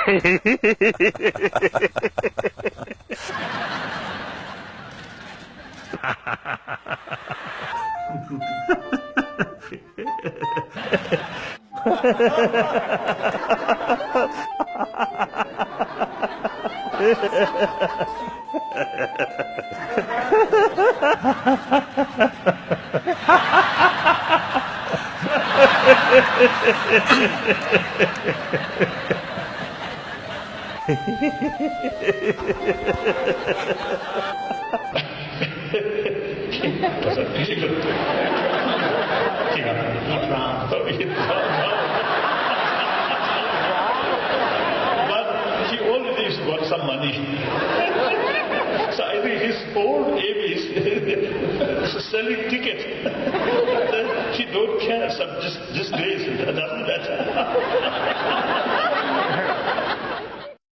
But he already got some money. So I think his whole aim is selling tickets. He don't care, some just days, it doesn't matter.